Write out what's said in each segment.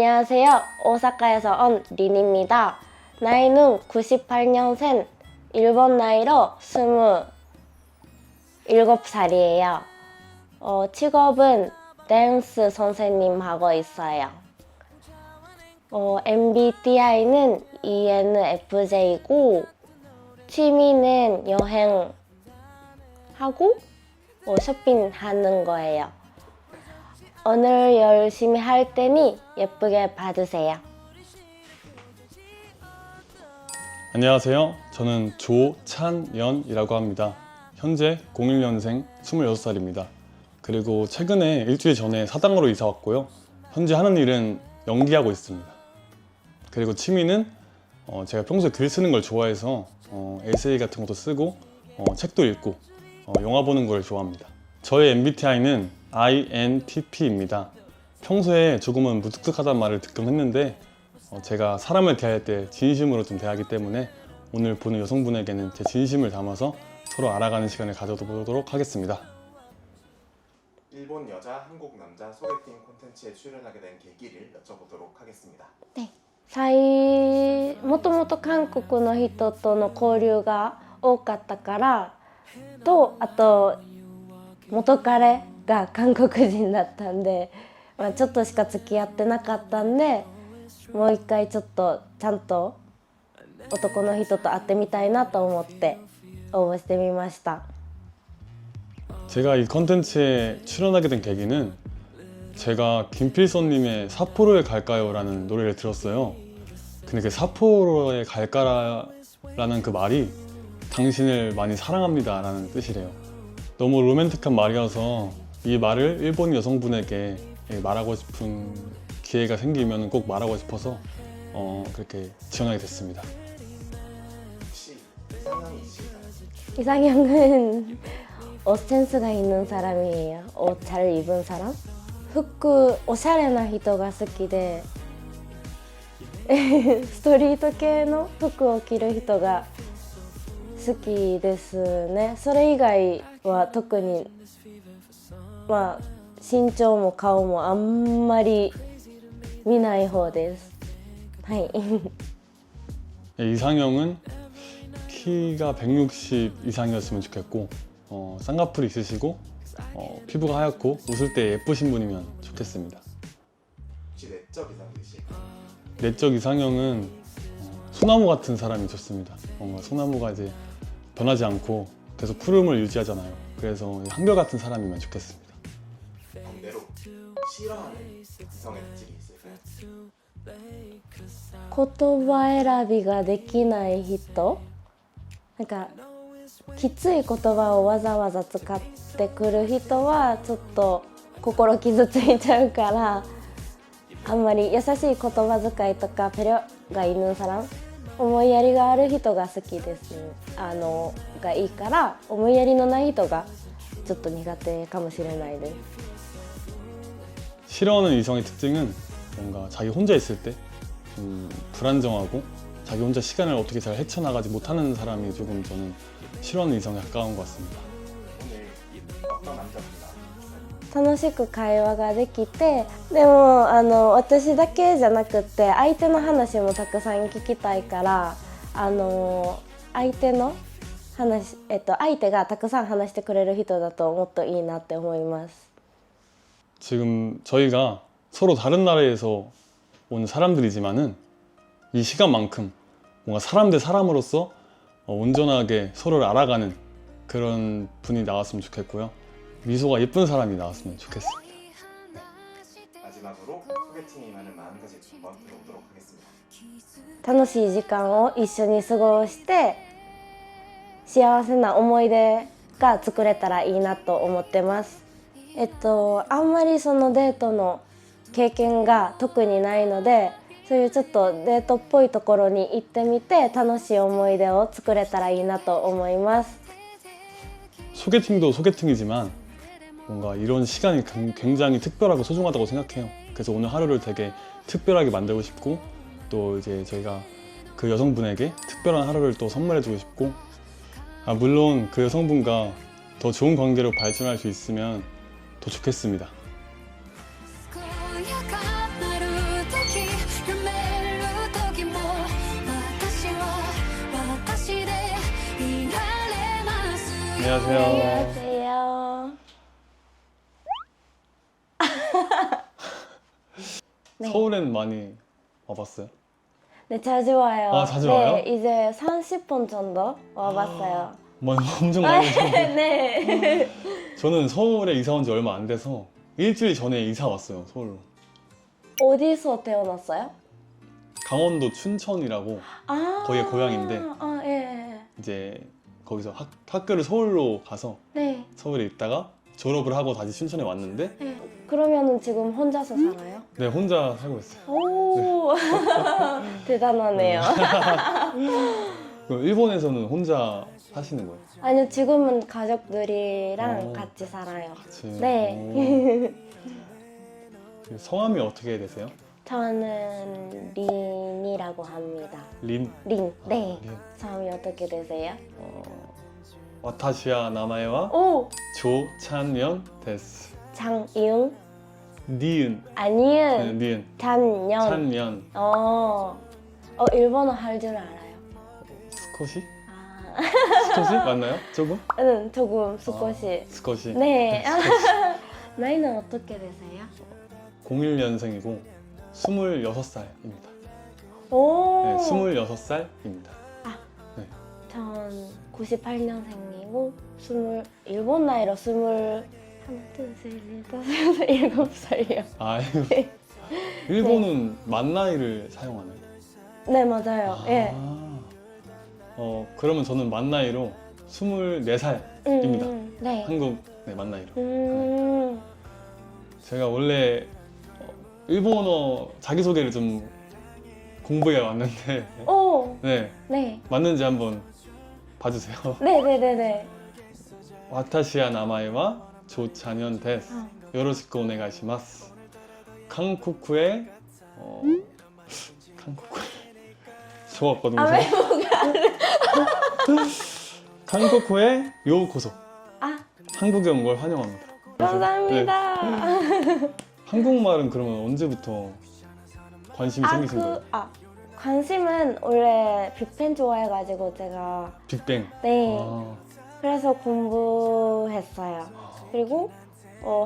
안녕하세요. 오사카에서 온 린입니다. 나이는 98년생, 일본 나이로 27살이에요. 직업은 댄스 선생님 하고 있어요. MBTI는 ENFJ고 취미는 여행하고 쇼핑하는 거예요. 오늘 열심히 할 테니 예쁘게 봐주세요. 안녕하세요. 저는 조찬연이라고 합니다. 현재 01년생 26살입니다. 그리고 최근에 일주일 전에 사당으로 이사 왔고요. 현재 하는 일은 연기하고 있습니다. 그리고 취미는 제가 평소에 글 쓰는 걸 좋아해서 에세이 같은 것도 쓰고 책도 읽고 영화 보는 걸 좋아합니다. 저의 MBTI는 INTP입니다. 평소에 조금은 무뚝뚝하다는 말을 듣곤 했는데 제가 사람을 대할 때 진심으로 좀 대하기 때문에 오늘 보는 여성분에게는 제 진심을 담아서 서로 알아가는 시간을 가져보도록 하겠습니다. 일본 여자, 한국 남자 소개팅 콘텐츠에 출연하게 된 계기를 여쭤보도록 하겠습니다. 네. もともと韓国の人との交流が多かったからと、あと元彼が韓国人だったんで、ちょっとしか付き合ってなかったんで、もう一回ちょっとちゃんと男の人と会ってみたいなと思って応募してみました。 제가 이 컨텐츠에 출연하게 된 계기는 제가 김필선님의 사포로에 갈까요? 라는 노래를 들었어요. 근데 그 사포로에 갈까라는 그 말이 당신을 많이 사랑합니다 라는 뜻이래요. 너무 로맨틱한 말이어서 이 말을 일본 여성분에게 말하고 싶은 기회가 생기면 꼭 말하고 싶어서 그렇게 지원하게 됐습니다. 혹시 이상형이 있을까요? 이상형은 옷 센스가 있는 사람이에요. 옷 잘 입은 사람? 服おしゃれな人が好きでストリート系の服を着る人が好きですね。それ以外は特に身長も顔もあんまり見ない方です。はい。 이상형은 키가 160 이상이었으면 좋겠고 쌍꺼풀이 있으시고 피부가 하얗고 웃을 때 예쁘신 분이면 좋겠습니다. 혹시 내적 이상도 있을까요? 내적 이상형은 소나무 같은 사람이 좋습니다. 뭔가 소나무가 이제 변하지 않고 계속 푸름을 유지하잖아요. 그래서 한결같은 사람이면 좋겠습니다. 반대로 싫어하는 이성의 특징이 있을까요? 言葉選びができない人、なんかきつい言葉をわざわざ使ってくる人はちょっと心傷ついちゃうから、あんまり優しい言葉遣いとかペ려が있는 사람、思いやりがある人が好きです。がいいから、思いやりのない人がちょっと苦手かもしれないです。 싫어하는 이성의 특징은 뭔가 자기 혼자 있을 때 불안정하고 자기 혼자 시간을 어떻게 잘 헤쳐나가지 못하는 사람이 조금 저는 싫어하는 이성에 가까운 것 같습니다. 오늘 어떤 남자분이나 楽しく会話ができて、でも私だけじゃなくって相手の話もたくさん聞きたいから、相手の話、相手がたくさん話してくれる人だともっといいなって思います。 지금 저희가 서로 다른 나라에서 온 사람들이지만은 이 시간만큼 뭔가 사람 대 사람으로서 온전하게 서로를 알아가는 그런 분이 나왔으면 좋겠고요. 미소가 예쁜 사람이 나왔으면 좋겠습니다. 마지막으로 소개팅에 임하는 마음가짐 한번 들어보도록 하겠습니다. 楽しい時間を一緒に過ごして幸せな思い出が作れたらいいなと思ってます。あんまりそのデートの経験が特にないので、そういうちょっとデートっぽいところに行ってみて楽しい思い出を作れたらいいなと思います。 소개팅도 소개팅이지만 뭔가 이런 시간이 굉장히 특별하고 소중하다고 생각해요. 그래서 오늘 하루를 되게 특별하게 만들고 싶고 또 이제 저희가 그 여성분에게 특별한 하루를 또 선물해주고 싶고 물론 그 여성분과 더 좋은 관계로 발전할 수 있으면 더 좋겠습니다. 안녕하세요. 안녕하세요. 네. 서울엔 많이 와봤어요? 네, 자주 와요. 아, 자주 와요? 네, 이제 30번 정도 와봤어요. 엄청 많이 오셨는데 네. 저는 서울에 이사 온 지 얼마 안 돼서 일주일 전에 이사 왔어요, 서울로. 어디서 태어났어요? 강원도 춘천이라고 아, 거기가 고향인데. 아, 예. 이제 거기서 학교를 서울로 가서 네. 서울에 있다가 졸업을 하고 다시 춘천에 왔는데 네. 그러면은 지금 혼자서 살아요? 네, 혼자 살고 있어요. 오, 대단하네요. 그럼 일본에서는 혼자 사시는 거예요? 아니요, 지금은 가족들이랑 오. 같이 살아요. 같이. 네. 오. 성함이 어떻게 되세요? 저는 린이라고 합니다. 린. 린. 네. 린. 성함이 어떻게 되세요? 와타시야 나마에와 오, 조찬연 데스. 장이응? 니은. 네, 아니은. 니은. 찬연. 찬연. 일본어 할 줄 알아요. 스코시? 아, 스코시? 맞나요? 조금? 응, 조금 스코시. 스코시. 네. 나이는 어떻게 되세요? 01년생이고 26살입니다. 오. 네, 26살입니다. 전 98년생이고 일본 나이로 하나, 둘, 셋, 넷, 다섯, 여섯, 일곱 살이요. 아, 일본은 만 나이를 사용하나요? 네, 맞아요. 예. 그러면 저는 만 나이로 24살입니다. 네. 한국 만 나이로. 음. 제가 원래 일본어 자기소개를 좀 공부해 왔는데 오. 네, 네. 맞는지 한번 봐주세요. 네. 와타시야 나마에와 조찬연 데스. 어. 요로시쿠 오네가시마스. 한국의 한국의 적었거든요. 아, 외국어. 한국의 요코소. 아, 한국에 온 걸 환영합니다. 감사합니다. 네. 한국말은 그러면 언제부터 관심이 생기신 거예요? 관심은 원래 빅뱅 좋아해가지고 제가 빅뱅. 네. 아, 그래서 공부했어요. 그리고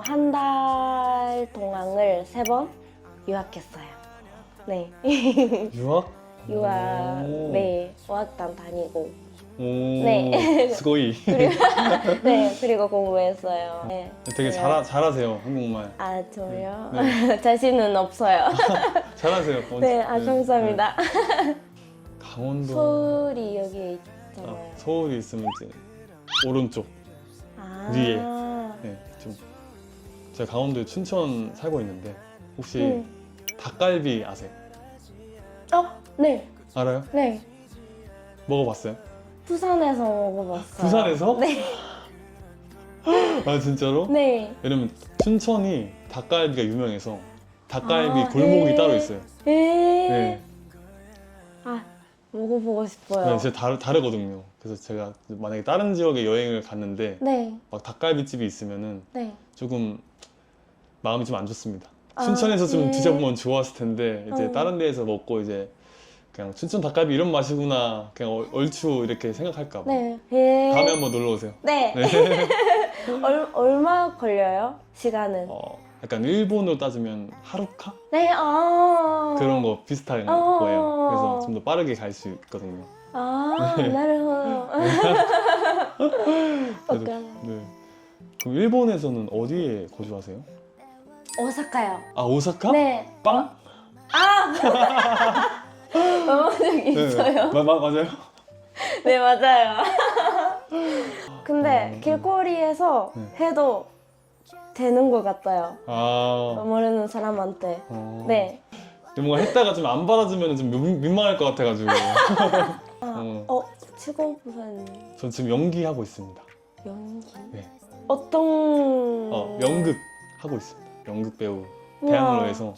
한 달 동안을 3번 유학했어요. 네. 유학? 유학, 오. 네. 어학당 다니고. 오, 네. 스고이. 네. 그리고 공부했어요. 네. 되게 그래요. 잘하세요, 한국말. 아, 저요? 네. 자신은 없어요. 잘하세요. 네, 감사합니다. 네. 강원도. 서울이 여기 있잖아요. 서울이 있으면 이제 오른쪽. 아. 위에. 네, 좀. 제가 강원도에 춘천 살고 있는데 혹시 닭갈비 아세요? 네. 알아요? 네. 먹어봤어요? 부산에서 먹어봤어요. 부산에서? 네. 아, 진짜로? 네. 왜냐면 춘천이 닭갈비가 유명해서 닭갈비 아, 골목이 네. 따로 있어요. 네. 먹어보고 싶어요. 네, 진짜 다르거든요. 그래서 제가 만약에 다른 지역에 여행을 갔는데 네. 막 닭갈비집이 있으면은 네. 조금 마음이 좀 안 좋습니다. 아, 춘천에서 좀 네. 드셔보면 좋았을 텐데 이제 다른 데에서 먹고 이제 그냥 춘천 닭갈비 이런 맛이구나 그냥 얼추 이렇게 생각할까 봐. 네. 다음에 한번 놀러 오세요. 네. 얼마 걸려요? 시간은? 약간 일본으로 따지면 하루카? 네. 그런 거 비슷한 어. 거예요. 그래서 좀 더 빠르게 갈 수 있거든요. 네. 나르호도. 그래도, 네. 그럼 일본에서는 어디에 거주하세요? 오사카요. 아, 오사카? 네. 빵? 먹어본 적 있어요? 맞아요? 네, 맞아요. 근데 길거리에서 해도 되는 것 같아요. 모르는 사람한테. 네. 뭔가 했다가 좀 안 받아주면 좀 민망할 것 같아가지고. 직업은 전 지금 연기하고 있습니다. 연기? 네. 어떤? 연극 하고 있습니다. 연극 배우. 우와. 대학로에서.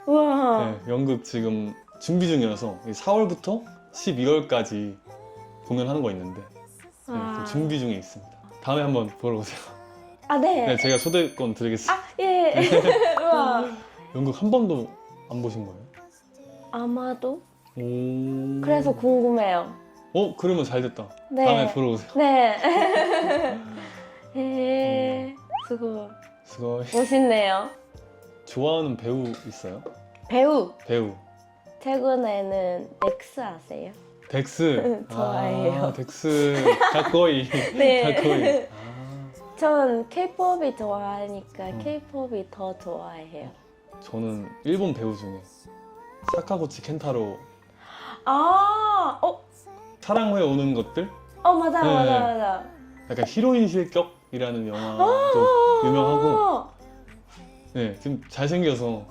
우와. 네, 연극 지금 준비 중이라서 4월부터 12월까지 공연하는 거 있는데 네, 좀 준비 중에 있습니다. 다음에 한번 보러 오세요. 네. 네, 제가 초대권 드리겠습니다. 예. 우와. 연극 한 번도 안 보신 거예요? 아마도? 오. 그래서 궁금해요. 그러면 잘 됐다. 네. 다음에 보러 오세요. 네. 수고. 수고해. 멋있네요. 좋아하는 배우 있어요? 배우. 배우. 최근에는 넥스 아세요? 덱스. 좋아해요. 덱스. 가꼬이. 네. 가꼬이. 전 K-팝이 좋아하니까 K-팝이 더 좋아해요. 저는 일본 배우 중에 사카구치 켄타로 아, 사랑후에 오는 것들? 맞아, 네. 맞아, 맞아. 약간 히로인 실격이라는 영화도 유명하고 네, 지금 잘생겨서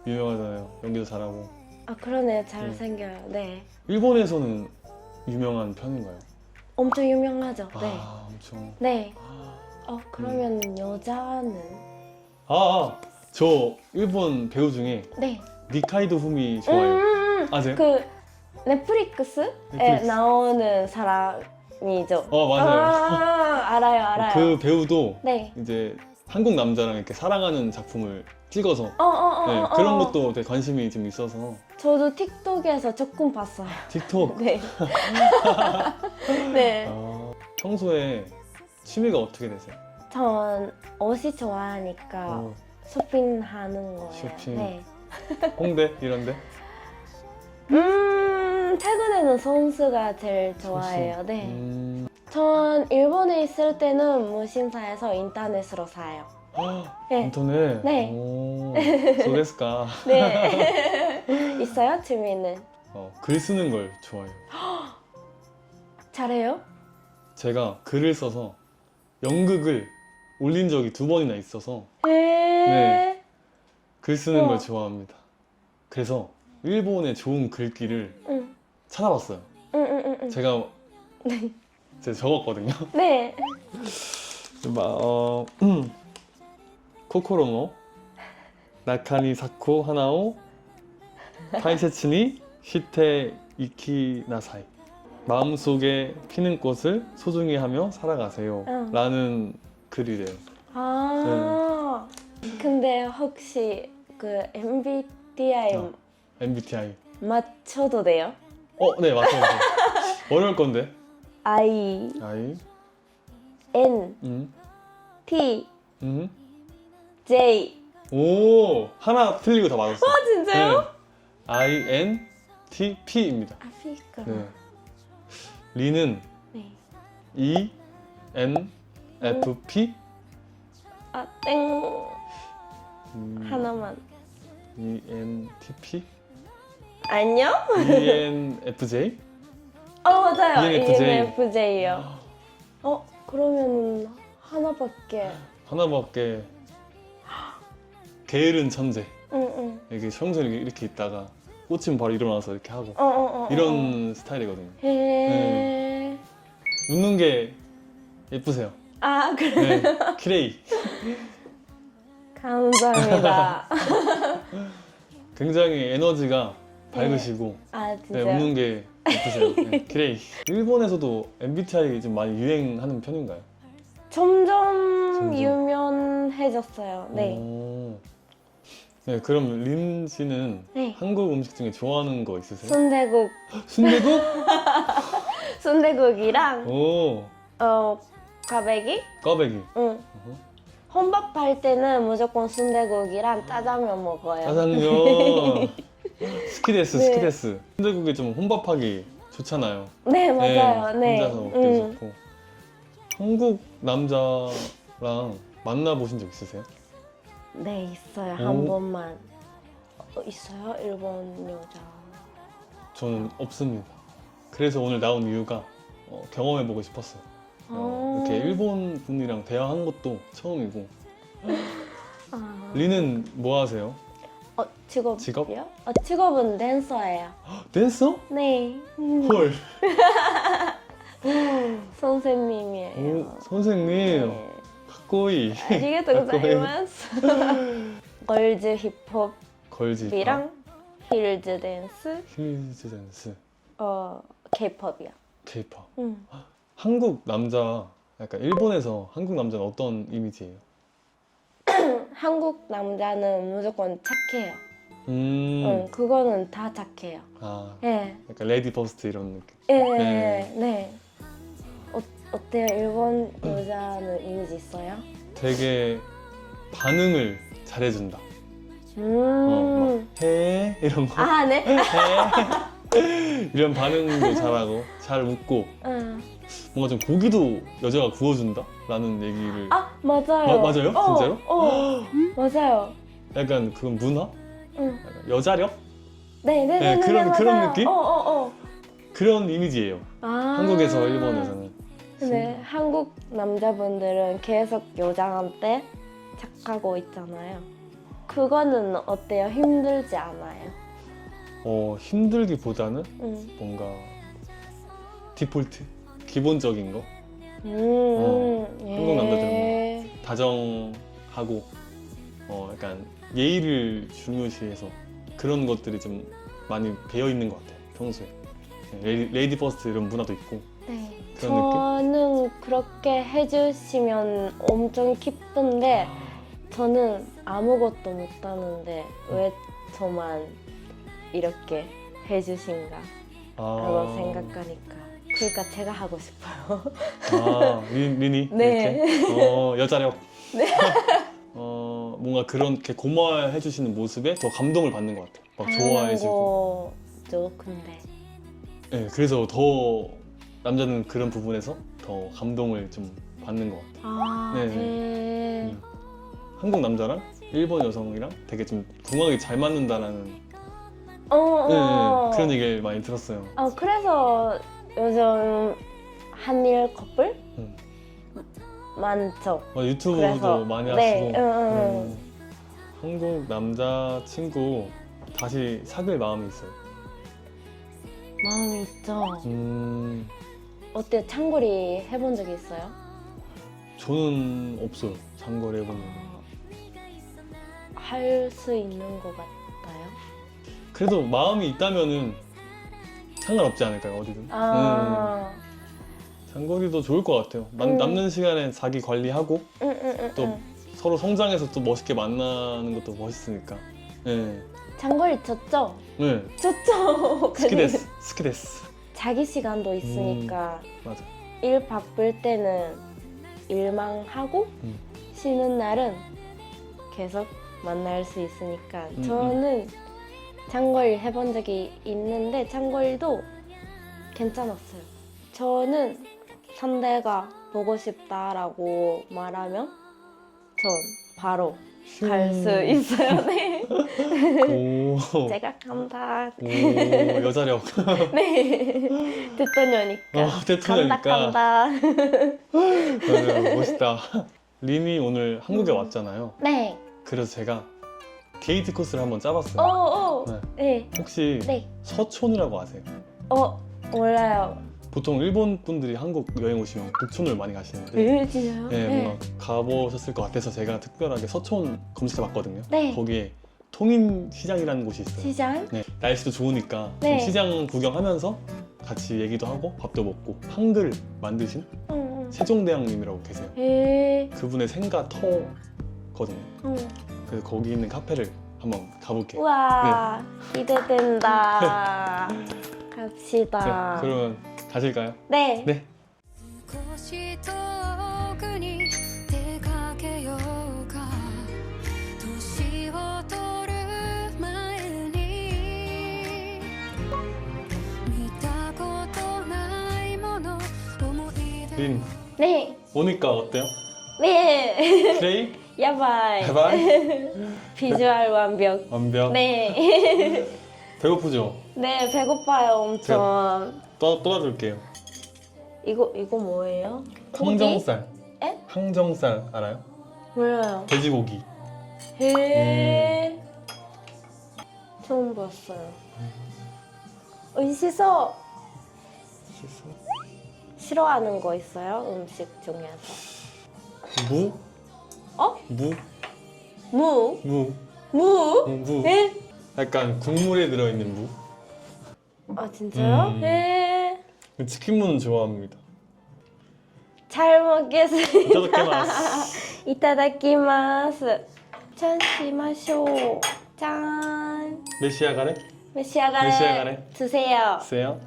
유명하잖아요. 연기도 잘하고. 그러네, 잘생겨요. 네. 일본에서는 유명한 편인가요? 엄청 유명하죠. 네. 엄청. 네. 그러면 여자는? 저 일본 배우 중에 네. 니카이도 후미 좋아해요. 아세요? 그 넷플릭스에 넷플릭스. 나오는 사람이죠. 맞아요. 알아요, 알아요. 그 배우도 네. 이제 한국 남자랑 이렇게 사랑하는 작품을 찍어서 네, 어. 그런 것도 되게 관심이 좀 있어서 저도 틱톡에서 조금 봤어요. 틱톡. 네. 네. 평소에 취미가 어떻게 되세요? 전 옷이 좋아하니까 쇼핑하는 거예요. 쇼핑. 네. 홍대 이런데? 최근에는 선수가 제일 좋아해요. 네. 전 일본에 있을 때는 무신사에서 인터넷으로 사요. 네. 인터넷? 네. 소데스까? 네. 있어요? 취미는? 글 쓰는 걸 좋아해요. 잘해요? 제가 글을 써서 연극을 올린 적이 2번이나 있어서 네. 글 쓰는 우와. 걸 좋아합니다. 그래서 일본의 좋은 글귀를 응. 찾아봤어요. 응. 제가 적었거든요. 네. 코코로노 나카니 사코 하나오 타이세츠니 시테 이키나사이 마음속에 피는 꽃을 소중히 하며 살아가세요 응. 라는 글이래요. 근데 혹시 그 MBTI MBTI. 맞춰도 돼요? 네, 맞아요. 어려울 건데. I, I, N, T, J. 오, 하나 틀리고 다 맞았어. 진짜요? 네. INTP입니다. 아프리카. 네. 리는 네. ENFP, 땡. 하나만. ENTP, 아니요? ENFJ. 맞아요. ENFJ. ENFJ요. 그러면 하나밖에. 게으른 천재. 응. 이렇게 평소에 이렇게 있다가 꽂히면 바로 일어나서 이렇게 하고 어. 이런 스타일이거든요. 해. 웃는 게 예쁘세요. 그래. 네, 키레이. 감사합니다. 굉장히 에너지가 밝으시고 네, 진짜요? 웃는 게 예쁘세요. 네, 키레이. 일본에서도 MBTI 좀 많이 유행하는 편인가요? 점점 유명해졌어요. 네. 네, 그럼 린 씨는 네. 한국 음식 중에 좋아하는 거 있으세요? 순대국. 순대국? 순대국이랑 오, 꽈배기? 꽈배기. 응. 혼밥할 때는 무조건 순대국이랑 짜장면 먹어요. 짜장면. 스키데스, 네. 스키데스. 순대국이 좀 혼밥하기 좋잖아요. 네, 맞아요. 네. 혼자서 먹기도 좋고. 한국 남자랑 만나보신 적 있으세요? 네, 있어요. 오. 한 번만. 있어요? 일본 여자. 저는 없습니다. 그래서 오늘 나온 이유가 경험해보고 싶었어요. 이렇게 일본 분이랑 대화한 것도 처음이고. 리는 뭐 하세요? 직업이요? 직업? 직업은 댄서예요. 댄서? 네. 헐. 선생님이에요. 오, 선생님. 네. 가꼬이. 아리가또 고자이마스. 걸즈 힙합이랑 걸지. 힐즈 댄스, 힐즈 댄스. K-팝이요. K-pop. 응. 한국 남자, 약간 일본에서 한국 남자는 어떤 이미지예요? 한국 남자는 무조건 착해요. 응, 그거는 다 착해요. 아, 예, 약간 레디 퍼스트 이런 느낌. 예, 네. 네. 어때요? 일본 여자는 이미지 있어요? 되게 반응을 잘해준다. 막 해 이런 거. 아, 네? 해 이런 반응도 잘하고 잘 웃고 응. 뭔가 좀 고기도 여자가 구워준다? 라는 얘기를 아, 맞아요. 맞아요? 진짜로? 맞아요. 약간 그건 문화? 응. 약간 여자력? 네네네. 네, 그런 느낌? 어. 그런 이미지예요. 아. 한국에서 일본에서는. 근데 한국 남자분들은 계속 여자한테 착하고 있잖아요. 그거는 어때요? 힘들지 않아요? 힘들기보다는 응. 뭔가 디폴트? 기본적인 거? 한국 남자들은 다정하고 약간 예의를 중요시해서 그런 것들이 좀 많이 배어 있는 것 같아요, 평소에. 레이디 퍼스트 이런 문화도 있고. 네. 그런 느낌? 저는 그렇게 해주시면 엄청 기쁜데 저는 아무것도 못하는데 왜 저만 이렇게 해주신가 하고 생각하니까 그러니까 제가 하고 싶어요. 리니? 네. 이렇게? 여자력? 네. 뭔가 그렇게 고마워해 주시는 모습에 더 감동을 받는 것 같아요. 막 좋아해주고. 거죠, 근데. 네, 그래서 더 남자는 그런 부분에서 더 감동을 좀 받는 것 같아요. 네. 한국 남자랑 일본 여성이랑 되게 좀 궁합이 잘 맞는다라는 그런 얘기를 많이 들었어요. 그래서 요즘 한일 커플 많죠. 유튜브도 그래서, 많이 네, 하시고 한국 남자 친구 다시 사귈 마음이 있어요. 마음이 있죠. 어때요? 장거리 해본 적이 있어요? 저는 없어요. 장거리 해본 적은. 할 수 있는 것 같아요? 그래도 마음이 있다면은 상관없지 않을까요? 어디든. 장거리도 좋을 것 같아요. 남는 시간에 자기 관리하고 또 서로 성장해서 또 멋있게 만나는 것도 멋있으니까. 네. 장거리 좋죠? 네. 좋죠. 스키데스. 자기 시간도 있으니까 맞아. 일 바쁠 때는 일만 하고 쉬는 날은 계속 만날 수 있으니까 저는 장거리 해본 적이 있는데 장거리도 괜찮았어요. 저는 상대가 보고 싶다라고 말하면 전 바로 갈 수 있어요. 네. 오. 제가 간다. 오, 여자력. 네. 대토녀니까. 대토녀니까. 간다. 맞아요. 멋있다. 린이 오늘 한국에 왔잖아요. 네. 그래서 제가 데이트 코스를 한번 짜봤어요. 네. 혹시 네. 서촌이라고 아세요? 몰라요. 보통 일본 분들이 한국 여행 오시면 북촌을 많이 가시는데 진짜요? 네, 뭔가 가보셨을 것 같아서 제가 특별하게 서촌 검색해봤거든요. 네. 거기에 통인시장이라는 곳이 있어요. 시장? 네, 날씨도 좋으니까 네. 좀 시장 구경하면서 같이 얘기도 하고 밥도 먹고 한글 만드신 세종대왕님이라고 계세요. 그분의 생가 터거든요. 그래서 거기 있는 카페를 한번 가볼게요. 우와, 기대된다. 갑시다. 네, 그러면 가실까요? 네. 네. 少し遠くに出かけようか年を取る前に見たことないもの思い出 린 네. 오니까 어때요? 네. 플레이? 야바이. 해발? 비주얼 완벽. 완벽? 네. 배고프죠? 네, 배고파요, 엄청. 떠줄게요. 이거 뭐예요? 고기? 항정살. 에? 항정살 알아요? 몰라요. 돼지고기. へ처음 봤어요. 맛있어. 싫어하는 거 있어요? 음식 중에서. 무? 무? 무. 무? 에? 약간 국물에 들어있는 무. 아, 진짜요? 에? 치킨무는 좋아합니다. 잘 먹겠습니다. 이타다키마스. 이타다키마스. 짠しましょう. 짠. 짠. 메시아가래? 메시아가레 메시아가레. 드세요. 세요?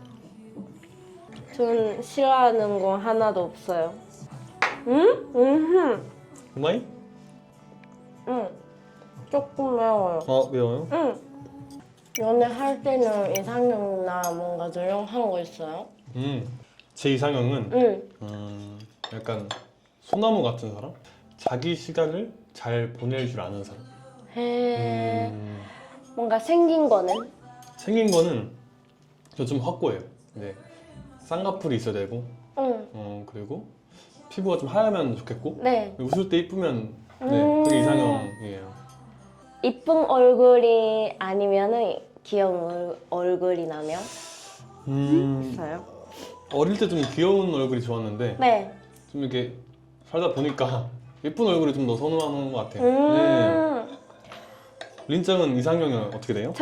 전 싫어하는 거 하나도 없어요. 응? 우마이? 응. 조금 매워요. 매워요? 응. 연애할 때는 이상형이나 뭔가 조용한 거 있어요? 제 이상형은 응. 약간 소나무 같은 사람? 자기 시간을 잘 보낼 줄 아는 사람. 해. 뭔가 생긴 거는? 생긴 거는 저 좀 확고해요. 네. 쌍꺼풀이 있어야 되고, 응. 그리고 피부가 좀 하얗면 좋겠고, 네. 웃을 때 이쁘면, 네, 그게 이상형이에요. 이쁜 얼굴이 아니면은 귀여운 얼굴이라면 있어요? 어릴 때 좀 귀여운 얼굴이 좋았는데, 네. 좀 이렇게 살다 보니까 예쁜 얼굴이 좀 더 선호하는 것 같아요. 네. 린짱은 이상형이 어떻게 돼요?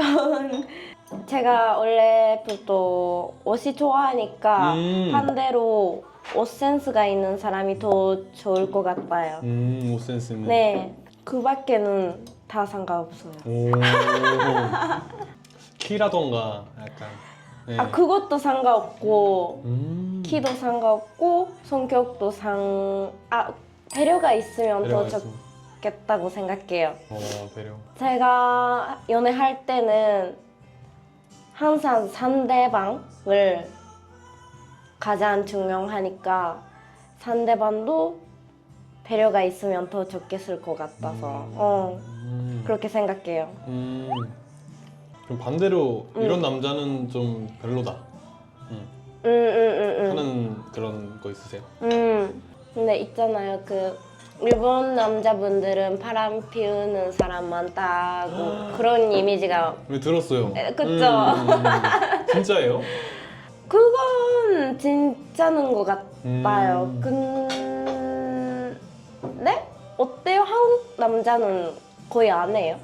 제가 원래부터 옷이 좋아하니까 반대로 옷 센스가 있는 사람이 더 좋을 것 같아요. 옷 센스는. 네, 그 밖에는 다 상관없어요. 오. 키라던가 약간. 네. 아, 그것도 상관없고 키도 상관없고 성격도 배려가 있으면 배려가 더 있으면. 좋겠다고 생각해요. 배려. 제가 연애할 때는 항상 상대방을 가장 중요하니까 상대방도 배려가 있으면 더 좋겠을 것 같아서 그렇게 생각해요. 그럼 반대로 이런 남자는 좀 별로다 하는 그런 거 있으세요? 근데 있잖아요. 그 일본 남자분들은 바람 피우는 사람 많다고 그런 이미지가 네, 들었어요. 그쵸? 진짜예요? 그건 진짜는 것 같아요. 근데 어때요? 한국 남자는 거의 안 해요?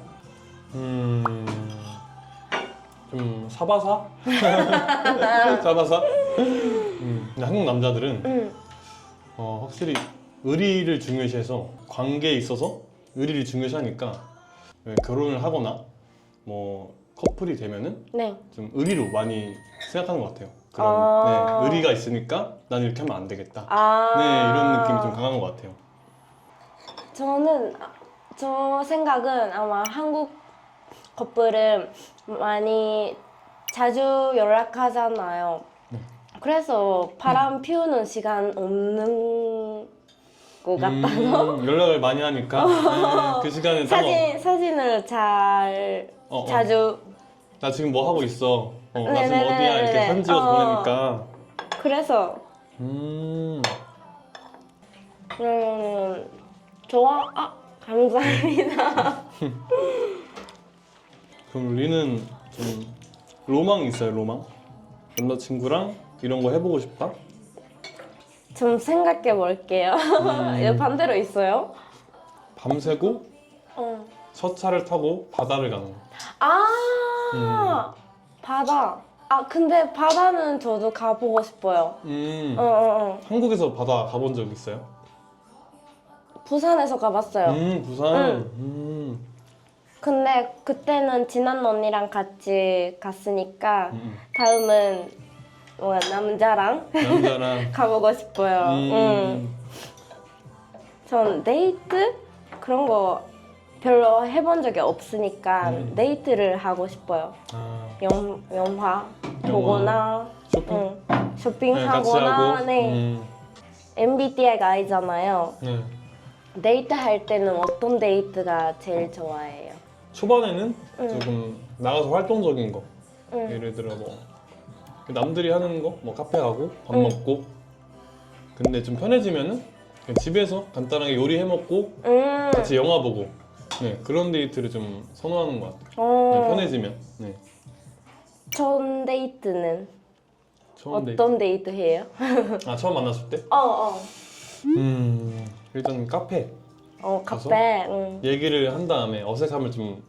좀 사바사? 사바사? 근데 한국 남자들은 확실히 의리를 중요시해서 관계에 있어서 의리를 중요시하니까 결혼을 하거나 뭐 커플이 되면은 네. 좀 의리로 많이 생각하는 것 같아요. 그런 네, 의리가 있으니까 난 이렇게 하면 안 되겠다. 네, 이런 느낌이 좀 강한 것 같아요. 저 생각은 아마 한국 커플은 많이 자주 연락하잖아요. 그래서 바람 피우는 시간 없는 것 같아서 연락을 많이 하니까 네, 그 시간에 사진을 자주 나 지금 뭐 하고 있어? 나 지금 네네네네네. 어디야? 이렇게 사진 찍어서 보내니까 그래서 그러면 감사합니다. 그럼 리는 좀 로망이 있어요? 로망? 남자친구랑 이런 거 해보고 싶다? 좀 생각해 볼게요. 반대로 있어요? 밤새고 첫차를 타고 바다를 가는 거. 바다. 근데 바다는 저도 가보고 싶어요. 한국에서 바다 가본 적 있어요? 부산에서 가봤어요. 부산. 근데 그때는 친한 언니랑 같이 갔으니까 다음은 남자랑 가보고 싶어요. 전 데이트? 그런 거 별로 해본 적이 없으니까 데이트를 하고 싶어요. 영화 보거나 쇼핑? 쇼핑하거나. 같이 네. MBTI가 아니잖아요. 네. 데이트 할 때는 어떤 데이트가 제일 좋아해요? 초반에는 조금 나가서 활동적인 거. 예를 들어 뭐 남들이 하는 거, 뭐 카페 가고 밥 먹고. 근데 좀 편해지면은 그냥 집에서 간단하게 요리해 먹고 같이 영화 보고. 네, 그런 데이트를 좀 선호하는 것 같아요. 네, 편해지면. 네. 처음 데이트는 처음 어떤 데이트 해요? 처음 만났을 때? 일단 카페 카페. 얘기를 한 다음에 어색함을 좀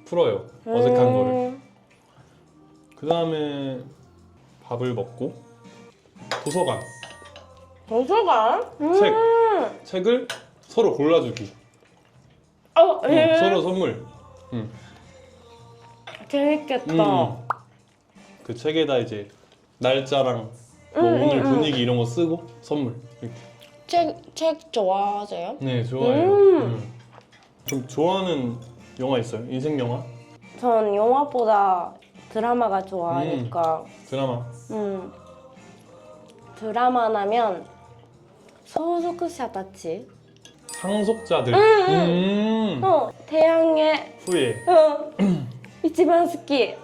풀어요. 어색한 거를. 그 다음에 밥을 먹고 도서관. 책을 서로 골라주기. 서로 선물. 재밌겠다. 그 책에다 이제 날짜랑 뭐 오늘 분위기 이런 거 쓰고 선물 이렇게. 책 좋아하세요? 네, 좋아해요. 그럼 좋아하는 영화 있어요? 인생 영화? 전 영화보다 드라마가 좋아하니까 드라마. 드라마라면 소속사たち 상속자들. 태양의 후예. 一番好き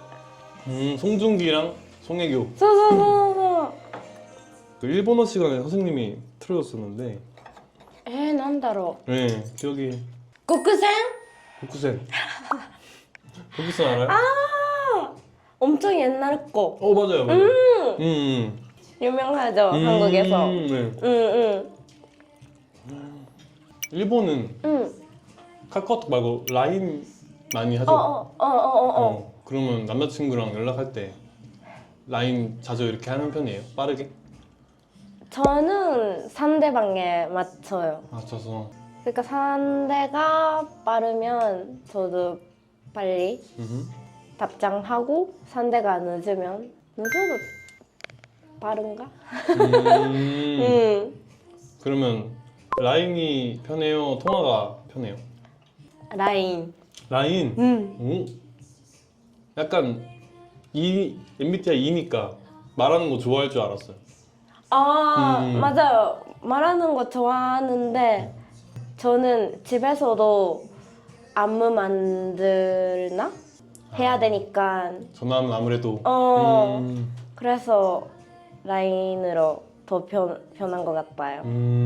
송중기랑 송혜교. そうそうそうそう 그 일본어 시간에 선생님이 틀어줬었는데, なんだろ 네, 기억이. う国戦 복구센. 복구센 알아요? 엄청 옛날 거 맞아요. 맞아요. 유명하죠 한국에서 네. 일본은 카카오톡 말고 라인 많이 하죠. 그러면 남자친구랑 연락할 때 라인 자주 이렇게 하는 편이에요? 빠르게? 저는 상대방에 맞춰요. 맞춰서. 그러니까 상대가 빠르면 저도 빨리 답장하고 상대가 늦으면 늦어도 빠른가? 그러면 라인이 편해요? 통화가 편해요? 라인. 라인? 오? 약간 MBTI E니까 말하는 거 좋아할 줄 알았어요. 맞아요. 말하는 거 좋아하는데 저는 집에서도 안무 만들나? 해야 되니까 전화하면 아무래도 그래서 라인으로 더 편한 것 같아요.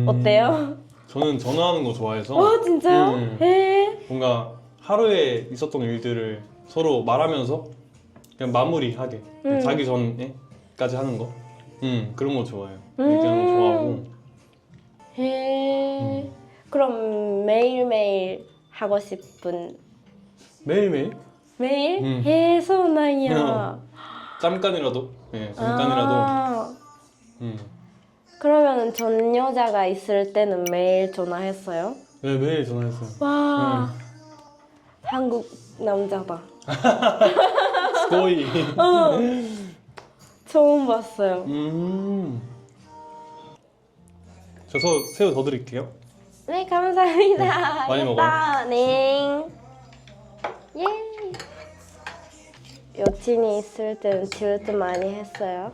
어때요? 저는 전화하는 거 좋아해서 진짜요? 뭔가 하루에 있었던 일들을 서로 말하면서 그냥 마무리하게 자기 전에까지 하는 거 그런 거 좋아해요. 얘기하는 거 좋아하고. 그럼 매일매일 하고 싶은 매일매일? 매일? そうなんや 잠깐이라도? 네, 잠깐이라도. 그러면 전 여자가 있을 때는 매일 전화했어요? 네, 매일 전화했어요. 와 한국 남자다. 스코이. 처음 봤어요. 저 새우 더 드릴게요. 네 감사합니다. 많이 알겠다. 네. 예. 여친이 있을 때는 질투 많이 했어요.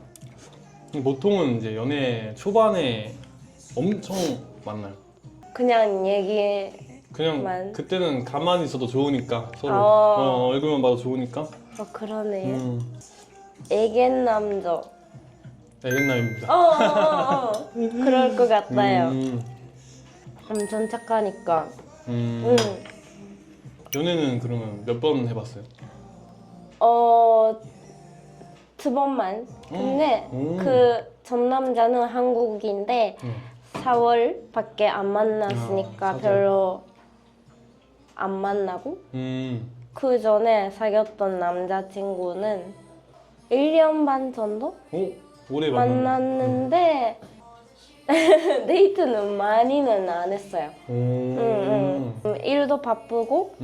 보통은 이제 연애 초반에 엄청 만나요. 그냥 얘기 그냥 그때는 가만히 있어도 좋으니까 서로 얼굴만 봐도 좋으니까. 그러네요. 애견 남자. 애견남입니다. 그럴 것 같아요. 엄청 착하니까. 연애는 그러면 몇 번 해봤어요? 2번만. 근데 그 전 남자는 한국인데 4월밖에 안 만났으니까 별로 안 만나고 그 전에 사귀었던 남자친구는 1년 반 정도 오래 만났는데 데이트는 많이는 안 했어요. 일도 바쁘고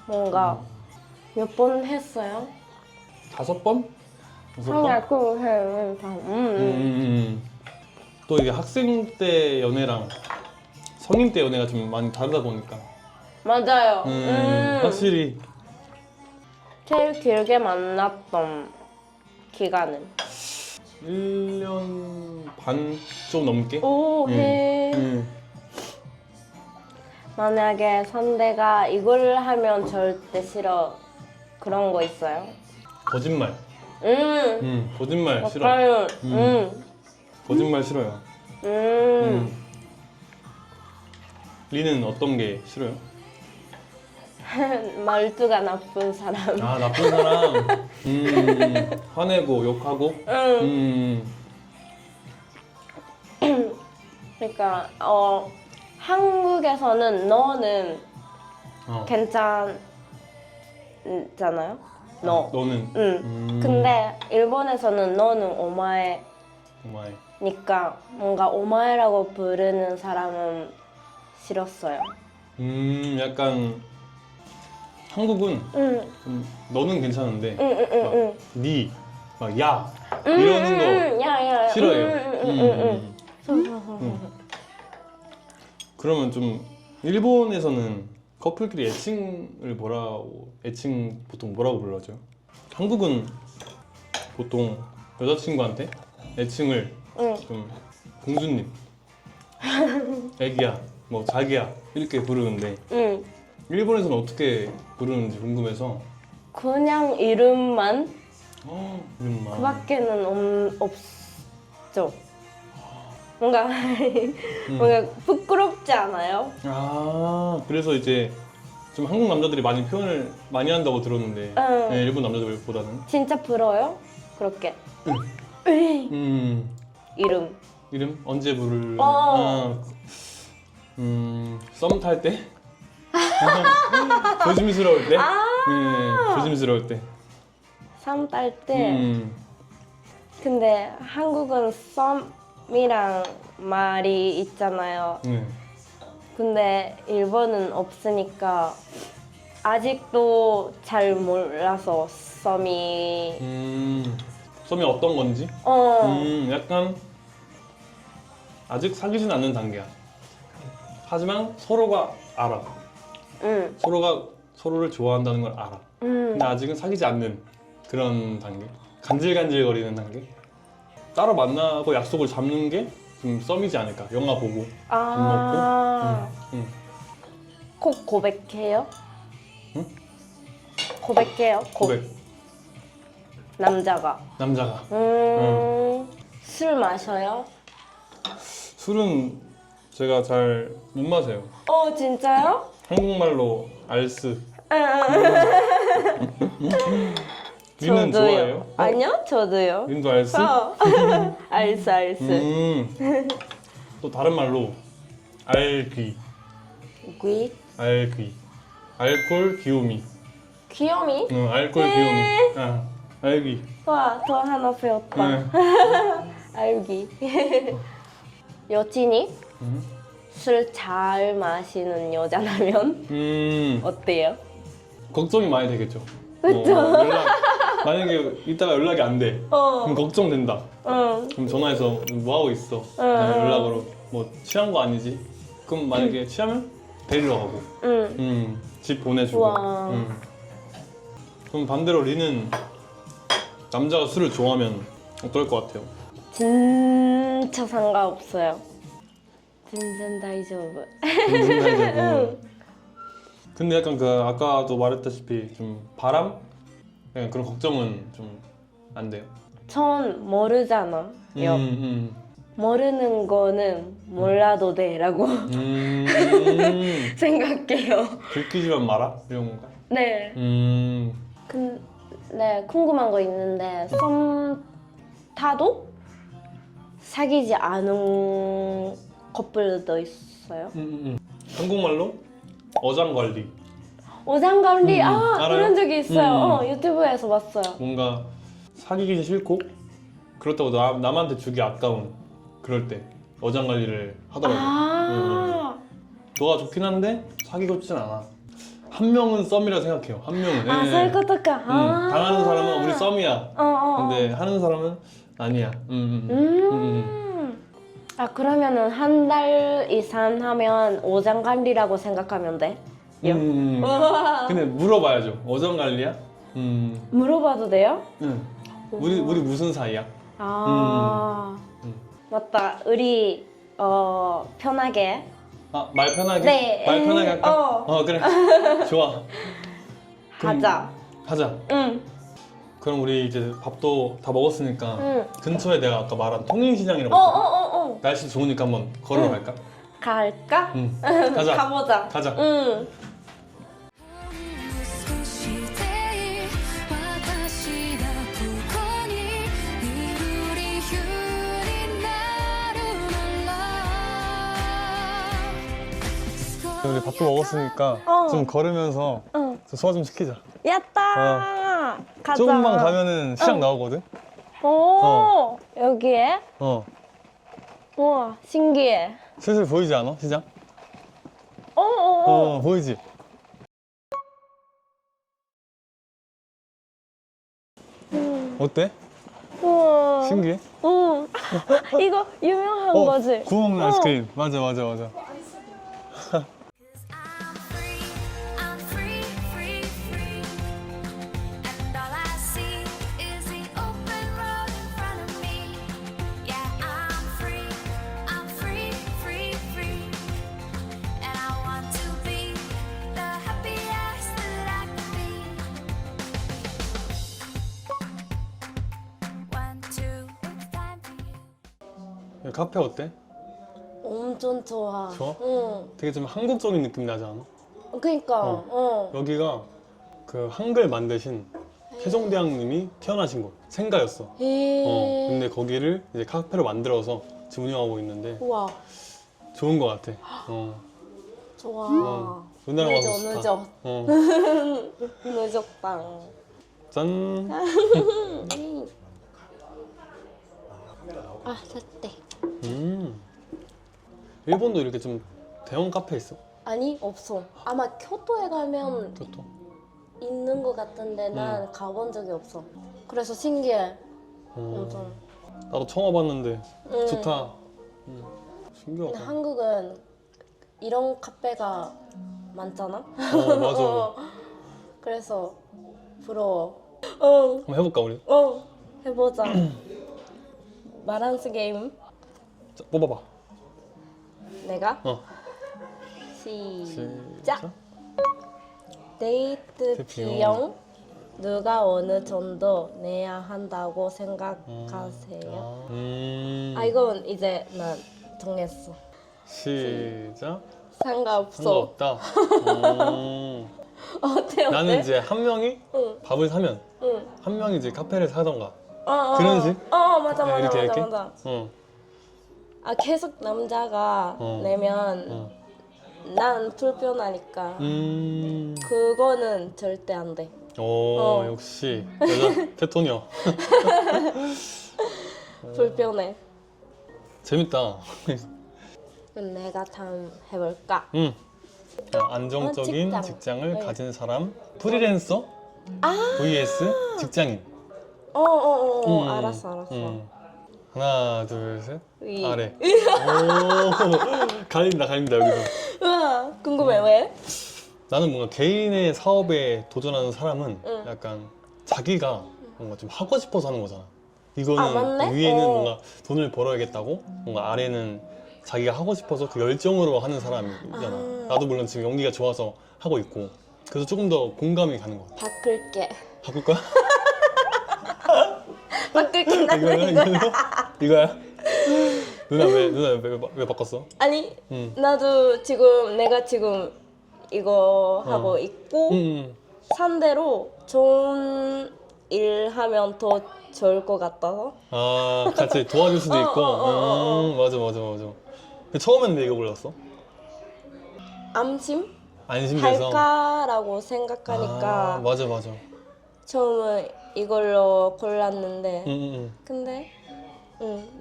뭔가 몇 번 했어요? 5번? 6번? 또 이게 학생 때 연애랑 성인 때 연애가 좀 많이 다르다 보니까 맞아요. 확실히 제일 길게 만났던 기간은 1년 반 좀 넘게? 만약에 상대가 이걸 하면 절대 싫어 그런 거 있어요? 거짓말. 거짓말 싫어. 맞아요. 거짓말 싫어요. 리는 어떤 게 싫어요? 말투가 나쁜 사람. 나쁜 사람. 화내고 욕하고. 그러니까 한국에서는 너는 괜찮잖아요. 너. 너는. 근데 일본에서는 너는 오마에니까 오마이. 뭔가 오마에라고 부르는 사람은 싫었어요. 약간 한국은 응, 너는 괜찮은데 응, 응, 응, 막 응. 니, 막 야 이러는 거 야. 싫어해요. 응. 그러면 좀 일본에서는 커플끼리 애칭 보통 뭐라고 불러줘요? 한국은 보통 여자친구한테 애칭을 응. 좀 공주님, 애기야, 뭐 자기야 이렇게 부르는데 응. 일본에서는 어떻게 부르는지 궁금해서. 그냥 이름만 이름만. 그밖에는 없죠. 뭔가 뭔가 부끄럽지 않아요? 아, 그래서 이제 좀 한국 남자들이 많이 표현을 많이 한다고 들었는데 응. 네, 일본 남자들보다는. 진짜 불어요? 그렇게. 응. 에이, 이름 이름. 언제 부를? 어. 썸 탈 때? 조심스러울 때? 네, 조심스러울 때. 썸 탈 때. 근데 한국은 썸이랑 말이 있잖아요. 네. 근데 일본은 없으니까 아직도 잘 몰라서 썸이 썸이 어떤 건지? 약간 아직 사귀진 않는 단계야. 하지만 서로가 알아. 서로가 서로를 좋아한다는 걸 알아. 근데 아직은 사귀지 않는 그런 단계. 간질간질거리는 단계. 따로 만나고 약속을 잡는 게 좀 썸이지 않을까. 영화 보고 밥 먹고. 꼭 고백해요? 응? 고백해요? 고백. 남자가. 술 마셔요? 술은 제가 잘 못 마셔요. 진짜요? 한국말로 알스. 위는 좋아해요? 아니요, 저도요. 윈도 알스? 알스. 또 다른 말로 알귀. 귀? 알귀. 알콜 귀요미. 귀요미? 알콜 귀요미. 알귀. 와, 더 하나 배웠다. 네. 알기. 여친이 술 잘 마시는 여자라면 어때요? 걱정이 많이 되겠죠. 그쵸? 만약에 이따가 연락이 안 돼. 그럼 걱정된다. 그럼 전화해서 뭐 하고 있어? 연락으로 뭐 취한 거 아니지? 그럼 만약에 취하면 데리러 가고, 집 보내주고. 우와. 그럼 반대로 리는 남자가 술을 좋아하면 어떨 것 같아요? 진짜 상관없어요. 진짜 다이조브. 근데 약간 그 아까도 말했다시피 좀 바람? 약간 그런 걱정은 좀 안 돼요. 전 모르잖아요. 모르는 거는 몰라도 돼라고 생각해요. 들키지만 마라? 이런 건가? 네. 근데 궁금한 거 있는데 썸 타도 사귀지 않은 커플도 있어요? 한국말로 어장관리. 오장관리 알아요? 그런 적이 있어요. 유튜브에서 봤어요. 뭔가 사귀기 싫고 그렇다고 남한테 주기 아까운 그럴 때 어장관리를 하더라고요. 너가 좋긴 한데 사귀고 싶진 않아. 한 명은 썸이라 생각해요. 한 명은.そういうことか. 당하는 사람은 우리 썸이야. 근데 하는 사람은 아니야. 그러면은 한 달 이상 하면 오장관리라고 생각하면 돼? 근데 물어봐야죠. 어장관리야? 물어봐도 돼요? 응. 우리 무슨 사이야? 맞다. 우리 편하게. 말 편하게? 네. 말 편하게 할까? 그래. 좋아. 그럼 하자. 그럼 우리 이제 밥도 다 먹었으니까 근처에 내가 아까 말한 통인시장이라고 했잖아. 날씨 좋으니까 한번 걸으러 갈까? 갈까? 가자. 가보자. 가자. 少しでいい私がここにいる理由になるなら 우리 밥도 먹었으니까 좀 걸으면서 좀 소화 좀 시키자. 야따! 가자. 조금만 가면은 시장 나오거든? 여기에? 우와, 신기해. 슬슬 보이지 않아? 시장? 보이지? 어때? 우와. 신기해? 응. 이거 유명한 거지? 구워 먹는 아이스크림. 맞아. I'm free, free, free. And all I see is the open road in front of me. Yeah, I'm free, free, free. And I want to be the happiest that I can be. 1, 2, it's time for you. 카페 어때? 엄청 좋아. 좋아? 응. 되게 좀 한국적인 느낌 나지 않아? 그니까, 여기가 그 한글 만드신 세종대왕님이 태어나신 곳, 생가였어. 근데 거기를 이제 카페로 만들어서 지금 운영하고 있는데 우와, 좋은 것 같아. 좋아. 우리나라 와서 늦어, 좋다. 늦었다. 짠. 아, 됐대. 일본도 이렇게 좀 대형 카페 있어? 아니, 없어. 아마 교토에 가면 교토? 있는 것 같은데 난 가본 적이 없어. 그래서 신기해. 엄청. 나도 처음 와봤는데 좋다. 근데 신기하다. 한국은 이런 카페가 많잖아. 맞아. 그래서 부러워. 한번 해볼까 우리? 해보자. 바란스 게임. 자, 뽑아봐. 내가 시작. 데이트 비용 누가 어느 정도 내야 한다고 생각하세요? 이건 이제 난 정했어. 시작. 상관없어. 상관없다. 어때? 나는 이제 한 명이 응. 밥을 사면 응. 한 명이 이제 카페를 사던가. 그런 식? 맞아. 이렇게? 계속 남자가 내면 난 불편하니까 그거는 절대 안 돼. 역시 여자 테토녀. 불편해. 재밌다. 그럼 내가 다음 해볼까? 안정적인 직장. 직장을 네. 가진 사람, 프리랜서 vs 직장인. 알았어. 하나, 둘, 셋. 위. 아래. 오, 갈린다 여기서. 우와, 궁금해. 왜? 나는 뭔가 개인의 사업에 도전하는 사람은 약간 자기가 뭔가 좀 하고 싶어서 하는 거잖아. 이거는 맞네? 위에는 뭔가 돈을 벌어야겠다고, 뭔가 아래는 자기가 하고 싶어서 그 열정으로 하는 사람이잖아. 나도 물론 지금 연기가 좋아서 하고 있고, 그래서 조금 더 공감이 가는 것 같아. 바꿀게. 바꿀 거야? 바꿀게. 나는 이거야? 누나 왜 바꿨어? 아니, 응. 나도 내가 지금 이거 하고 있고 상대로 좋은 일 하면 더 좋을 것 같아서. 같이 도와줄 수도 있고. 맞아. 근데 처음엔 왜 이거 골랐어? 안심돼서. 할까라고 생각하니까 맞아. 처음은 이걸로 골랐는데 응. 근데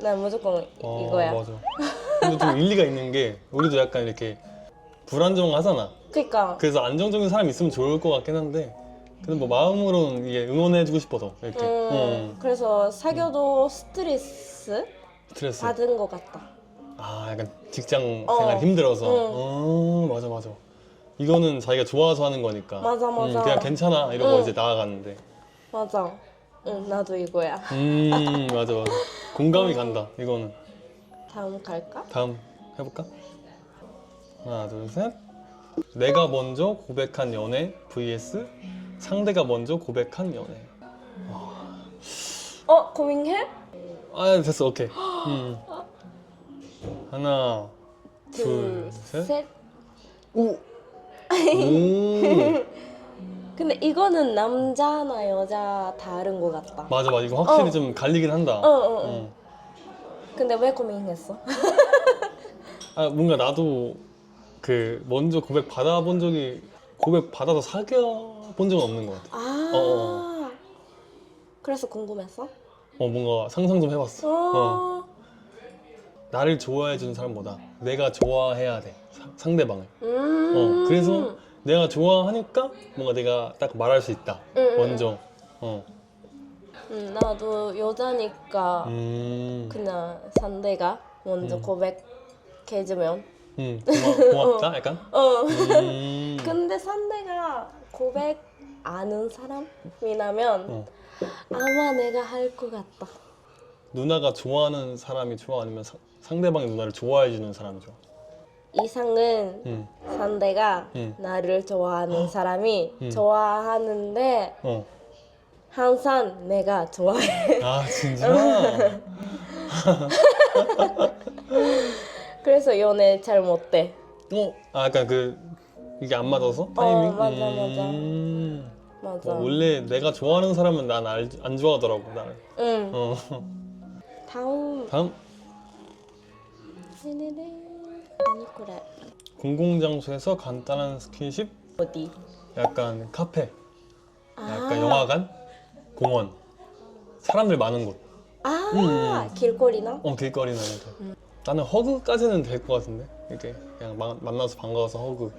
난 무조건 이거야. 맞아. 근데 좀 일리가 있는 게 우리도 약간 이렇게 불안정하잖아. 그러니까 그래서 안정적인 사람이 있으면 좋을 것 같긴 한데, 근데 뭐 마음으로는 이게 응원해주고 싶어서 이렇게. 그래서 사귀어도 스트레스 받은 것 같다. 약간 직장 생활이 힘들어서. 맞아. 이거는 자기가 좋아서 하는 거니까. 맞아. 그냥 괜찮아 이러고 이제 나아가는데. 맞아. 나도 이거야. 맞아. 공감이 간다. 이거는. 다음 갈까? 다음 해볼까? 하나, 둘, 셋. 내가 먼저 고백한 연애 vs 상대가 먼저 고백한 연애. 고민해? 됐어. 오케이. 하나, 둘, 셋. 오. 근데 이거는 남자나 여자 다른 것 같다. 맞아. 이거 확실히 좀 갈리긴 한다. 근데 왜 고민했어? 뭔가 나도 그 먼저 고백 받아서 사귀어 본 적은 없는 것 같아. 그래서 궁금했어? 뭔가 상상 좀 해봤어. 나를 좋아해주는 사람보다 내가 좋아해야 돼, 상대방을. 그래서 내가 좋아하니까 뭔가 내가 딱 말할 수 있다, 먼저. 나도 여자니까 음. 그냥 상대가 먼저 고백해주면 고맙다 약간? 근데 상대가 고백 아는 사람이라면 아마 내가 할 것 같다. 누나가 좋아하는 사람이 좋아 아니면 상대방이 누나를 좋아해 주는 사람이 좋아? 이상은 상대가 나를 좋아하는 사람이 좋아하는데 항상 내가 좋아해. 아 진짜? 그래서 연애 잘 못해. 아 약간 이게 안 맞아서? 타이밍? 맞아. 맞아. 원래 내가 좋아하는 사람은 난 안 좋아하더라고 나를. 응. 다음 아니 그래. 공공장소에서 간단한 스킨십? 어디? 약간 카페, 약간 영화관, 공원, 사람들 많은 곳. 길거리나? 길거리나 이렇게. 나는 허그까지는 될 것 같은데 이렇게 그냥 만나서 반가워서 허그.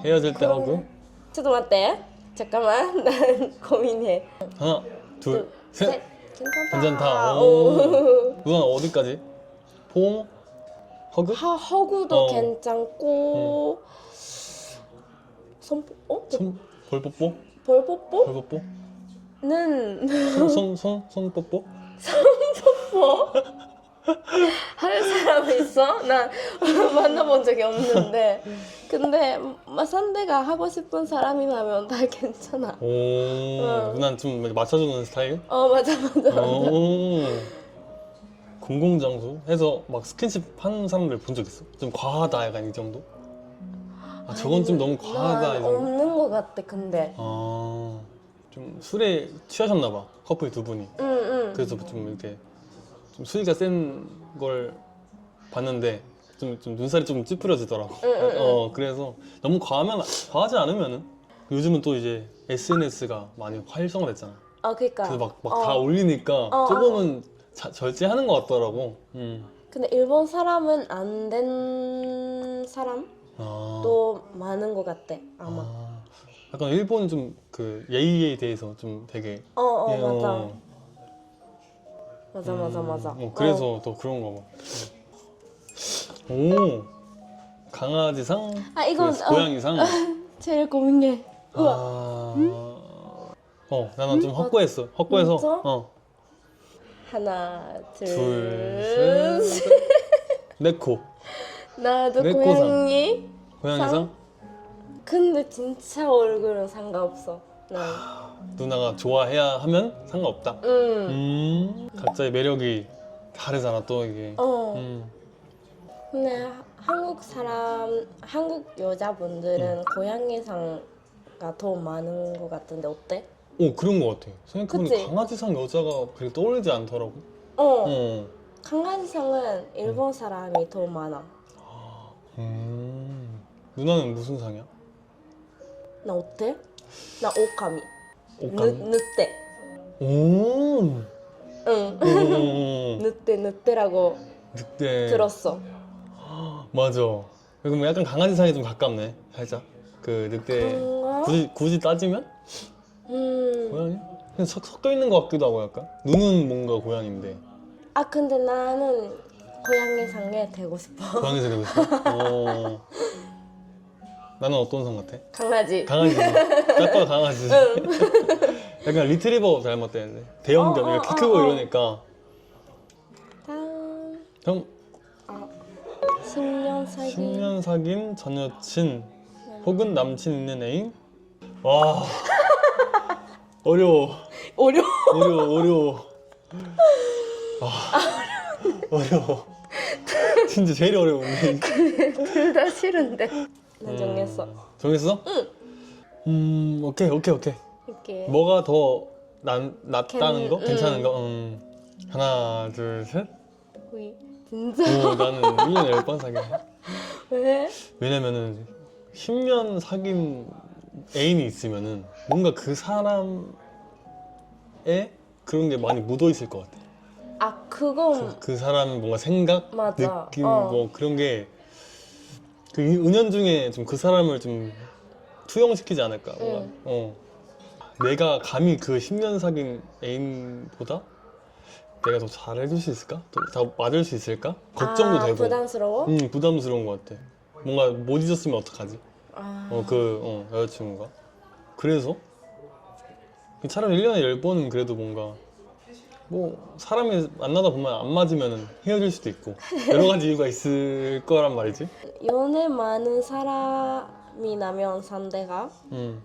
헤어질 때 허그. 저도 맞대. 잠깐만. 난 고민해. 하나, 둘, 셋. 괜찮다. 괜찮다. 누나 어디까지? 포옹? 허그? 허구도 괜찮고 볼뽀뽀? 볼뽀뽀는 볼뽀뽀? 손 뽀뽀? 할 사람 있어? 난 만나본 적이 없는데 근데 상대가 하고 싶은 사람이라면 다 괜찮아. 누난 좀 맞춰주는 스타일? 맞아. 공공장소 해서 막 스킨십 하는 사람들 본 적 있어? 좀 과하다 약간 이 정도? 저건 좀 너무 과하다 이 정도? 없는 것 같아 근데. 좀 술에 취하셨나 봐 커플 두 분이. 그래서 좀 이렇게 좀 수위가 센 걸 봤는데 좀 눈살이 좀 찌푸려지더라고. 그래서 너무 과하지 않으면은 요즘은 또 이제 SNS가 많이 활성화됐잖아. 그러니까. 그래서 막 다 올리니까 조금은 절제하는 것 같더라고. 근데 일본 사람은 안 된 사람도 많은 것 같아 아마. 약간 일본은 좀 그 예의에 대해서 좀 되게 맞아. 그래서 더 그런 거 봐. 오 강아지상, 이건 고양이상. 제일 고민해. 나는 좀 확고했어. 확고해서. 진짜? 하나, 둘, 둘, 셋. 네코. 나도 네코상. 고양이상? 고양이상? 근데 진짜 얼굴은 상관없어. 난. 누나가 좋아해야 하면 상관없다. 각자의 매력이 다르잖아 또 이게. 근데 한국 여자분들은 고양이상가 더 많은 것 같은데 어때? 그런 거 같아. 생각해보니 그치? 강아지상 여자가 그렇게 떠오르지 않더라고. 강아지상은 일본 사람이 더 많아. 누나는 무슨 상이야? 나 어때? 나 오카미. 오카미? 늑대. 오. 응. 늑대라고 늑대. 들었어. 맞아. 그럼 약간 강아지상에 좀 가깝네. 살짝 그 늑대. 그런가? 굳이 따지면? 고양이? 그냥 섞여 있는 것 같기도 하고 약간. 눈은 뭔가 고양인데. 근데 나는 고양이상에 되고 싶어. 고양이상 되고 싶어? 나는 어떤 상 같아? 강아지. 강아지. 딱 봐도 강아지. 약간 리트리버 닮았대는데. 대형견 이렇게 키 크고 이러니까. 다음 형 10년 사귄 10년 사귄 전 여친 혹은 남친 있는 애인? 와 어려워. 어려워. 진짜 제일 어려운데. 둘 다 싫은데. 난 정했어. 정했어? 응. 오케이. 이렇게. 뭐가 더 낫다는 거? 괜찮은 거? 하나, 둘, 셋. 우이. 진짜? 나는 1년에 10번 사귀어. 왜? 왜냐면은 10년 사귄 애인이 있으면은 뭔가 그 사람에 그런 게 많이 묻어 있을 것 같아. 그건 그 사람 뭔가 생각, 맞아. 느낌 뭐 그런 게 그 은연중에 좀 그 사람을 좀 투영시키지 않을까. 내가 감히 그 10년 사귄 애인보다 내가 더 잘해줄 수 있을까? 더 맞을 수 있을까? 걱정도 되고. 부담스러워? 부담스러운 것 같아. 뭔가 못 잊었으면 어떡하지? 아, 여자친구가. 그래서 차라리 1년에 10번은 그래도 뭔가 뭐 사람이 만나다 보면 안 맞으면 헤어질 수도 있고 여러 가지 이유가 있을 거란 말이지. 연애 많은 사람이라면 상대가 음.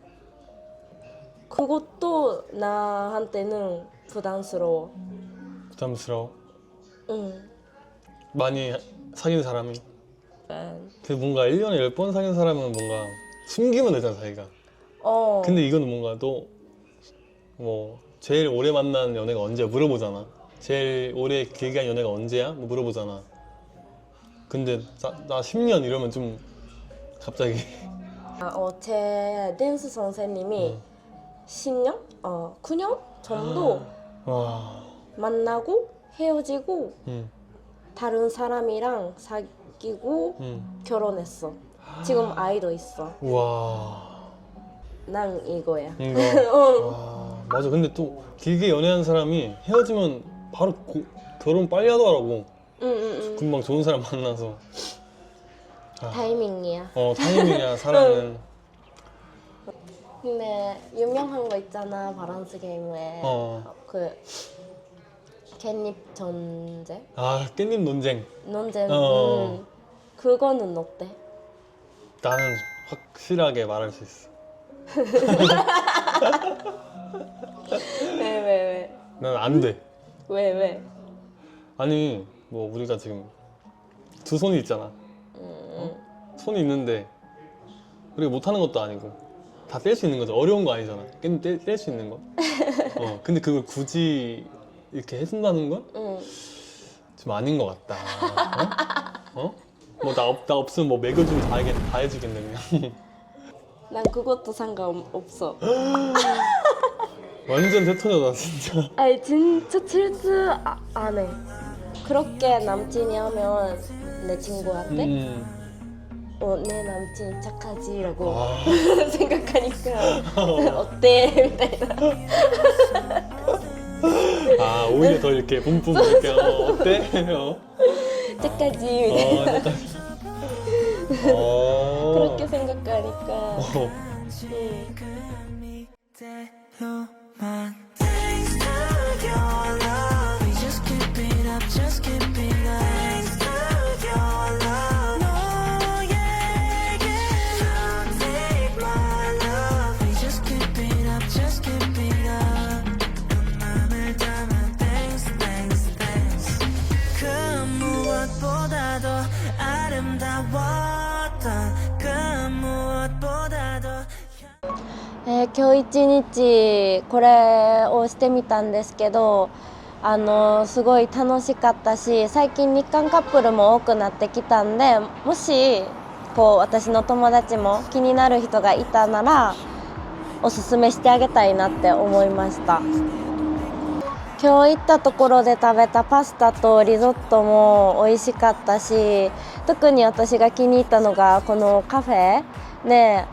그것도 나한테는 부담스러워. 부담스러워. 응. 많이 사귄 사람이. 약간, 그 뭔가 1년에 10번 사귄 사람은 뭔가 숨기면 되잖아 자기가. 근데 이거는 뭔가 또 뭐 제일 오래 만난 연애가 언제야 물어보잖아. 제일 오래 길게 한 연애가 언제야? 뭐 물어보잖아. 근데 나 10년 이러면 좀 갑자기 제 댄스 선생님이 10년? 9년 정도 와. 만나고 헤어지고 음. 다른 사람이랑 사귀고 결혼했어. 지금 아이도 있어. 와. 난 이거야. 이거. 와. 맞아. 근데 또 길게 연애한 사람이 헤어지면 바로 결혼 빨리 하더라고. 응. 금방 좋은 사람 만나서. 타이밍이야. 타이밍이야 사랑은. 근데 유명한 거 있잖아 바란스 게임에 그 캣닙 전제? 아 깻잎 논쟁. 논쟁. 어. 그거는 어때? 나는 확실하게 말할 수 있어. 왜? 난 안 돼. 왜? 아니 뭐 우리가 지금 두 손이 있잖아. 손이 있는데 우리가 못하는 것도 아니고 다 뗄 수 있는 거죠. 어려운 거 아니잖아. 깻잎 뗄 수 있는 거. 근데 그걸 굳이 이렇게 해준다는 건 좀 아닌 것 같다. 뭐 나 없으면 뭐 먹여주면 다 해주겠네 그냥. 난 그것도 상관없어. 완전 대토녀다 진짜. 아니 진짜 질투 안 해. 그렇게 남친이 하면 내 친구한테 내 남친 착하지라고 생각하니까 어때? 미타이나. 아 오히려 더 이렇게 뿜뿜 이렇게 어때? 착하지 미타이나. 그렇게 생각하니까. Thanks to your love, we just keep it up, just keep it up. Thanks to your love, 너에게 Don't take my love, we just keep it up, just keep it up. 넌 맘을 담아 thanks, thanks, thanks. 그 무엇보다도 아름다웠던 그 무엇보다도 今日一日これをしてみたんですけどすごい楽しかったし最近日韓カップルも多くなってきたんでもし私の友達も気になる人がいたならおすすめしてあげたいなって思いました。今日行ったところで食べたパスタとリゾットも美味しかったし特に私が気に入ったのがこのカフェで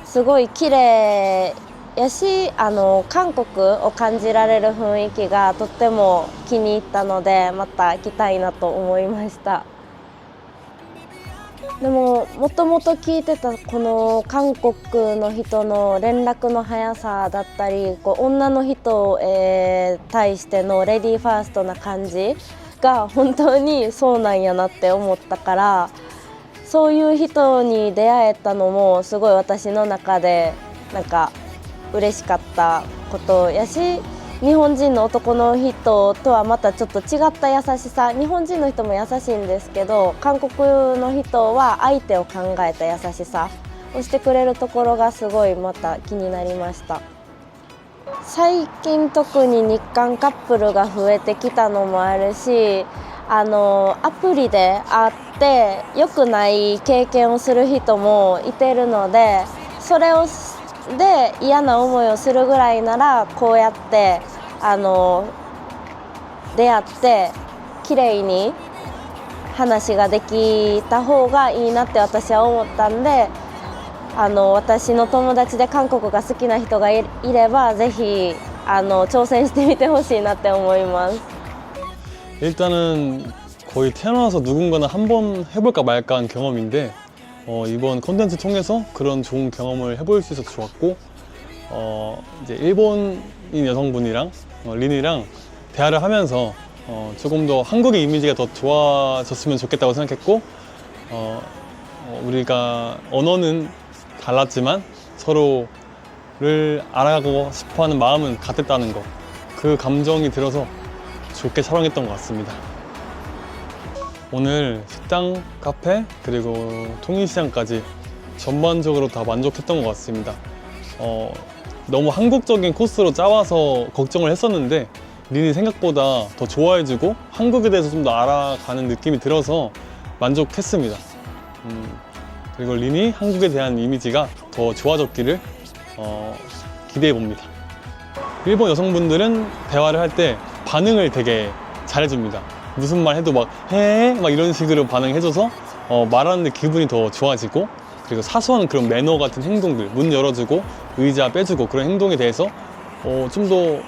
すごい綺麗やし韓国を感じられる雰囲気がとっても気に入ったのでまた来たいなと思いました。でももともと聞いてたこの韓国の人の連絡の速さだったり女の人へ対してのレディーファーストな感じが本当にそうなんやなって思ったからそういう人に出会えたのもすごい私の中でなんか嬉しかったことやし日本人の男の人とはまたちょっと違った優しさ日本人の人も優しいんですけど韓国の人は相手を考えた優しさをしてくれるところがすごいまた気になりました。最近特に日韓カップルが増えてきたのもあるしアプリで会って良くない経験をする人もいてるのでそれをで嫌な思いをするぐらいならこうやって出会って綺麗に話ができた方がいいなって私は思ったんで私の友達で韓国が好きな人がいればぜひ挑戦してみてほしいなって思います。 일단은 거의 태어나서 누군가는 한번 해볼까 말까 한 경험인데 이번 콘텐츠 통해서 그런 좋은 경험을 해볼 수 있어서 좋았고 이제 일본인 여성분이랑 린이랑 대화를 하면서 조금 더 한국의 이미지가 더 좋아졌으면 좋겠다고 생각했고 우리가 언어는 달랐지만 서로를 알아가고 싶어하는 마음은 같았다는 거, 그 감정이 들어서 좋게 촬영했던 것 같습니다. 오늘 식당, 카페, 그리고 통일시장까지 전반적으로 다 만족했던 것 같습니다. 너무 한국적인 코스로 짜와서 걱정을 했었는데 린이 생각보다 더 좋아해주고 한국에 대해서 좀 더 알아가는 느낌이 들어서 만족했습니다. 그리고 린이 한국에 대한 이미지가 더 좋아졌기를 기대해 봅니다. 일본 여성분들은 대화를 할 때 반응을 되게 잘해줍니다. 무슨 말 해도 막 해? 막 이런 식으로 반응해줘서 말하는데 기분이 더 좋아지고, 그리고 사소한 그런 매너 같은 행동들, 문 열어주고 의자 빼주고 그런 행동에 대해서 좀 더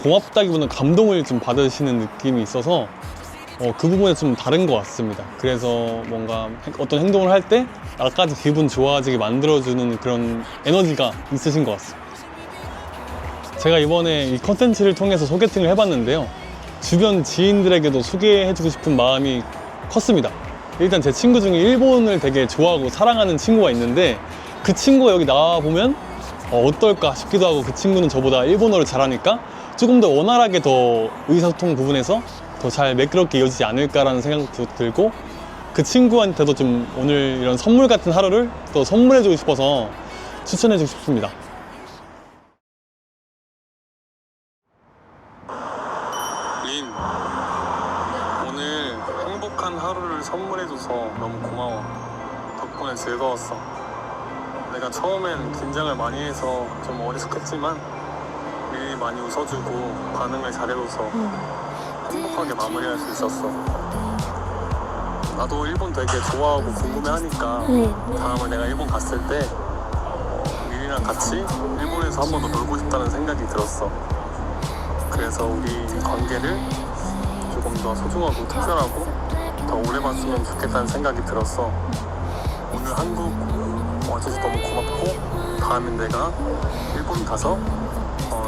고맙다기보다는 감동을 좀 받으시는 느낌이 있어서 그 부분에 좀 다른 것 같습니다. 그래서 뭔가 어떤 행동을 할 때 나까지 기분 좋아지게 만들어주는 그런 에너지가 있으신 것 같습니다. 제가 이번에 이 컨텐츠를 통해서 소개팅을 해봤는데요, 주변 지인들에게도 소개해주고 싶은 마음이 컸습니다. 일단 제 친구 중에 일본을 되게 좋아하고 사랑하는 친구가 있는데 그 친구가 여기 나와보면 어떨까 싶기도 하고, 그 친구는 저보다 일본어를 잘하니까 조금 더 원활하게 더 의사소통 부분에서 더 잘 매끄럽게 이어지지 않을까라는 생각도 들고, 그 친구한테도 좀 오늘 이런 선물 같은 하루를 또 선물해주고 싶어서 추천해주고 싶습니다. 린, 오늘 행복한 하루를 선물해줘서 너무 고마워. 덕분에 즐거웠어. 내가 처음엔 긴장을 많이 해서 좀 어리숙했지만 린이 많이 웃어주고 반응을 잘해줘서 행복하게 마무리할 수 있었어. 나도 일본 되게 좋아하고 궁금해하니까 다음에 내가 일본 갔을 때 린이랑 같이 일본에서 한 번 더 놀고 싶다는 생각이 들었어. 그래서 우리 관계를 조금 더 소중하고 특별하고 더 오래 봤으면 좋겠다는 생각이 들었어. 오늘 한국 와줘서 너무 고맙고, 다음엔 내가 일본 가서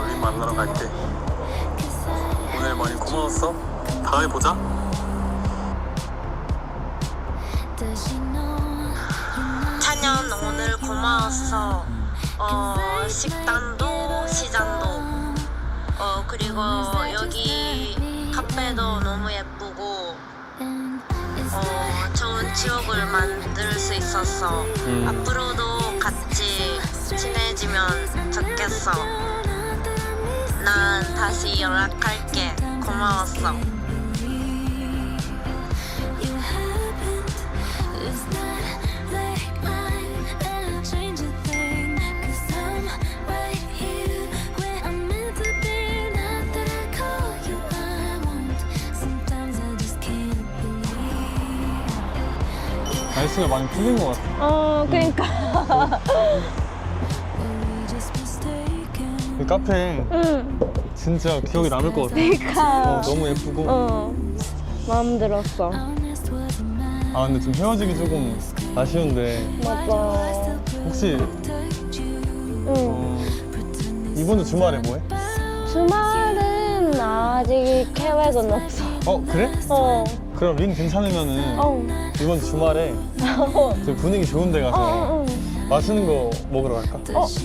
린 만나러 갈게. 오늘 많이 고마웠어. 다음에 보자. 찬연 오늘 고마웠어. 식당도 시장도 그리고 여기 카페도 너무 예쁘고 좋은 추억을 만들 수 있었어. 앞으로도 같이 친해지면 좋겠어. 난 다시 연락할게. 고마웠어. 날씨가 많이 풀린 것 같아. 그러니까. 이 카페 진짜 기억이 남을 것 같아. 그러니까. 너무 예쁘고. 마음 들었어. 근데 좀 헤어지기 조금 아쉬운데, 맞아. 혹시 이번 주 주말에 뭐해? 주말은 아직 계획은 없어. 그래? 그럼 린 괜찮으면은 이번 주 주말에 좀 분위기 좋은 데 가서 맛있는 거 먹으러 갈까?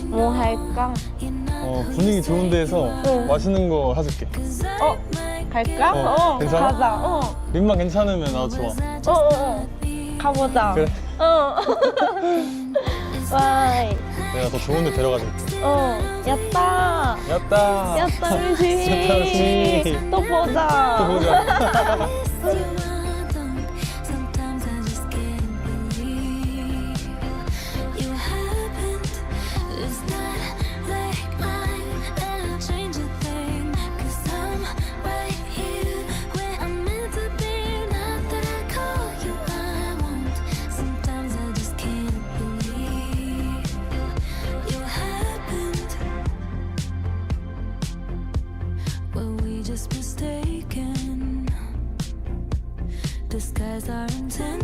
뭐 할까? 분위기 좋은 데에서 맛있는 거 사줄게. 갈까? 괜찮아? 가자. 린만 괜찮으면 나도 좋아. 가보자. 그래? 와이. 내가 더 좋은 데 데려가 줄게. 야따. 야따. 야따 열심히. 야따 열심히. 또 보자. 또 보자. Sometimes I just can't believe you happened. It's not like mine, and I'll change a thing. 'Cause I'm right here where I'm meant to be. Not that I call you, I won't. Sometimes I just can't believe as our intentions.